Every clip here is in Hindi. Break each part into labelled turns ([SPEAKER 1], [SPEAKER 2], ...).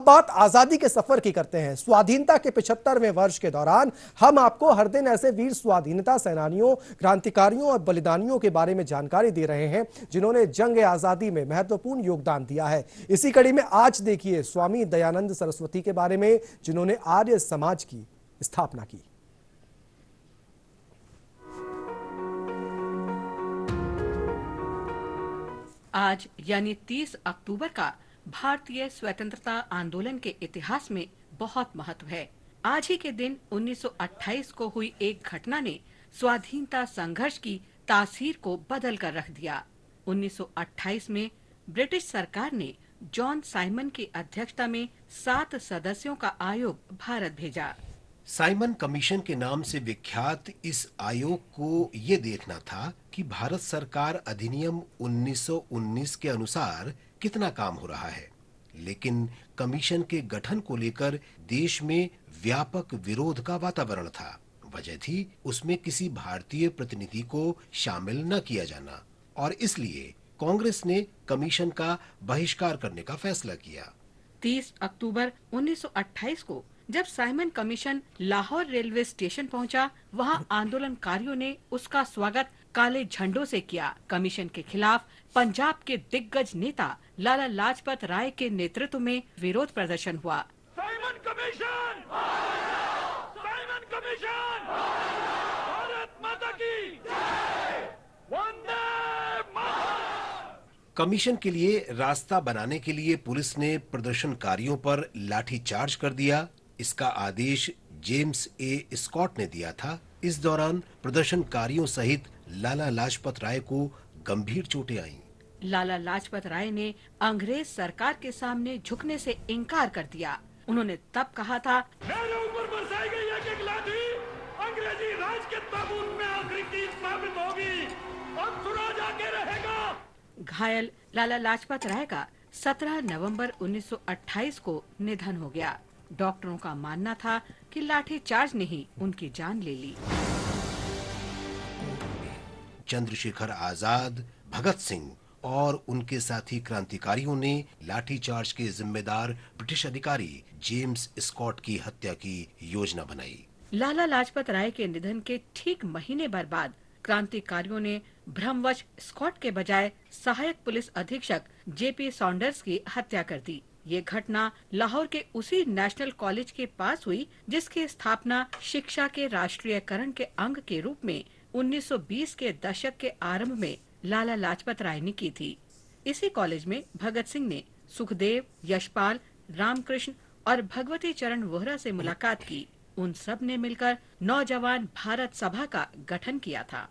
[SPEAKER 1] बात आजादी के सफर की करते हैं। स्वाधीनता के 75वें वर्ष के दौरान हम आपको हर दिन ऐसे वीर स्वाधीनता सेनानियों, क्रांतिकारियों और बलिदानियों के बारे में जानकारी दे रहे हैं जिन्होंने जंग आजादी में महत्वपूर्ण योगदान दिया है। इसी कड़ी में आज देखिए स्वामी दयानंद सरस्वती के बारे में जिन्होंने आर्य समाज की स्थापना की।
[SPEAKER 2] आज यानी 30 अक्टूबर का भारतीय स्वतंत्रता आंदोलन के इतिहास में बहुत महत्व है। आज ही के दिन 1928 को हुई एक घटना ने स्वाधीनता संघर्ष की तासीर को बदल कर रख दिया। 1928 में ब्रिटिश सरकार ने जॉन साइमन की अध्यक्षता में 7 सदस्यों का आयोग भारत भेजा।
[SPEAKER 3] साइमन कमीशन के नाम से विख्यात इस आयोग को ये देखना था कि भारत सरकार अधिनियम 1919 के अनुसार कितना काम हो रहा है। लेकिन कमीशन के गठन को लेकर देश में व्यापक विरोध का वातावरण था। वजह थी उसमें किसी भारतीय प्रतिनिधि को शामिल न किया जाना और इसलिए कांग्रेस ने कमीशन का बहिष्कार करने का फैसला किया।
[SPEAKER 2] 30 अक्टूबर 1928 को जब Simon commission Lahore railway station पहुंचा, वहां आंदोलनकारियों ने उसका स्वागत काले झंडों से किया। कमीशन के खिलाफ पंजाब के दिग्गज नेता लाला लाजपत राय के नेतृत्व में विरोध प्रदर्शन हुआ।
[SPEAKER 4] Simon commission! Simon commission! Bharat माता की जय! वंदे मातरम!
[SPEAKER 3] कमीशन के लिए रास्ता बनाने के लिए पुलिस ने प्रदर्शनकारियों पर लाठीचार्ज कर दिया। इसका आदेश जेम्स ए स्कॉट ने दिया था। इस दौरान प्रदर्शनकारियों सहित लाला लाजपत राय को गंभीर चोटें आईं।
[SPEAKER 2] लाला लाजपत राय ने अंग्रेज सरकार के सामने झुकने से इनकार कर दिया। उन्होंने तब कहा था,
[SPEAKER 4] मेरे ऊपर बरसाई गई एक लाठी अंग्रेजी राज के ताबूत में आखिरी चीज साबित होगी। अब सुराज आगे रहेगा।
[SPEAKER 2] घायल लाला लाजपत राय का 17 नवंबर 1928 को निधन हो गया। डॉक्टरों का मानना था कि लाठीचार्ज ने ही उनकी जान ले ली।
[SPEAKER 3] चंद्रशेखर आजाद, भगत सिंह और उनके साथी क्रांतिकारियों ने लाठीचार्ज के जिम्मेदार ब्रिटिश अधिकारी जेम्स स्कॉट की हत्या की योजना बनाई।
[SPEAKER 2] लाला लाजपत राय के निधन के ठीक महीने भर बाद क्रांतिकारियों ने भ्रमवश स्कॉट के बजाय सहायक पुलिस अधीक्षक जेपी सॉन्डर्स की हत्या कर दी। ये घटना लाहौर के उसी नेशनल कॉलेज के पास हुई जिसकी स्थापना शिक्षा के राष्ट्रीयकरण के अंग के रूप में 1920 के दशक के आरंभ में लाला लाजपत राय ने की थी। इसी कॉलेज में भगत सिंह ने सुखदेव, यशपाल, रामकृष्ण और भगवती चरण वोहरा से मुलाकात की। उन सब ने मिलकर नौजवान भारत सभा का गठन किया था।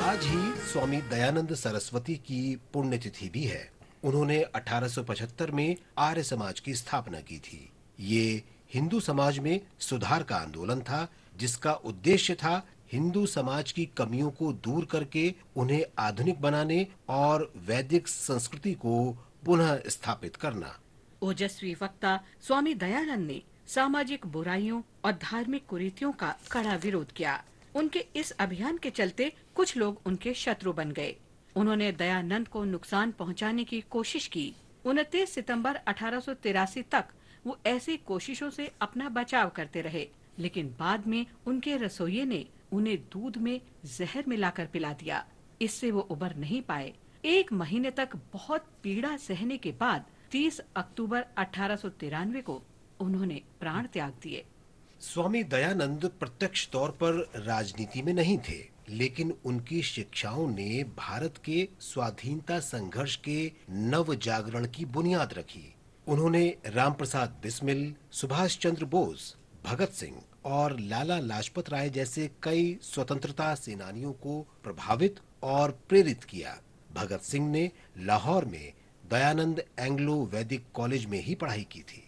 [SPEAKER 3] आज ही स्वामी दयानंद सरस्वती की पुण्यतिथि भी है। उन्होंने 1875 में आर्य समाज की स्थापना की थी। ये हिंदू समाज में सुधार का आंदोलन था जिसका उद्देश्य था हिंदू समाज की कमियों को दूर करके उन्हें आधुनिक बनाने और वैदिक संस्कृति को पुनः स्थापित करना।
[SPEAKER 2] ओजस्वी वक्ता स्वामी दयानंद ने सामाजिक बुराइयों और धार्मिक कुरीतियों का कड़ा विरोध किया। उनके इस अभियान के चलते कुछ लोग उनके शत्रु बन गए। उन्होंने दयानंद को नुकसान पहुंचाने की कोशिश की। 29 सितंबर 1883 तक वो ऐसी कोशिशों से अपना बचाव करते रहे, लेकिन बाद में उनके रसोइये ने उन्हें दूध में जहर मिलाकर पिला दिया। इससे वो उबर नहीं पाए। 1 महीने तक बहुत पीड़ा सहने के बाद 30 अक्टूबर 1893 को उन्होंने प्राण त्याग दिए।
[SPEAKER 3] स्वामी दयानंद प्रत्यक्ष तौर पर राजनीति में नहीं थे, लेकिन उनकी शिक्षाओं ने भारत के स्वाधीनता संघर्ष के नव जागरण की बुनियाद रखी। उन्होंने रामप्रसाद बिस्मिल, सुभाष चंद्र बोस, भगत सिंह और लाला लाजपत राय जैसे कई स्वतंत्रता सेनानियों को प्रभावित और प्रेरित किया। भगत सिंह ने लाहौर में दयानंद एंग्लो वैदिक कॉलेज में ही पढ़ाई की थी।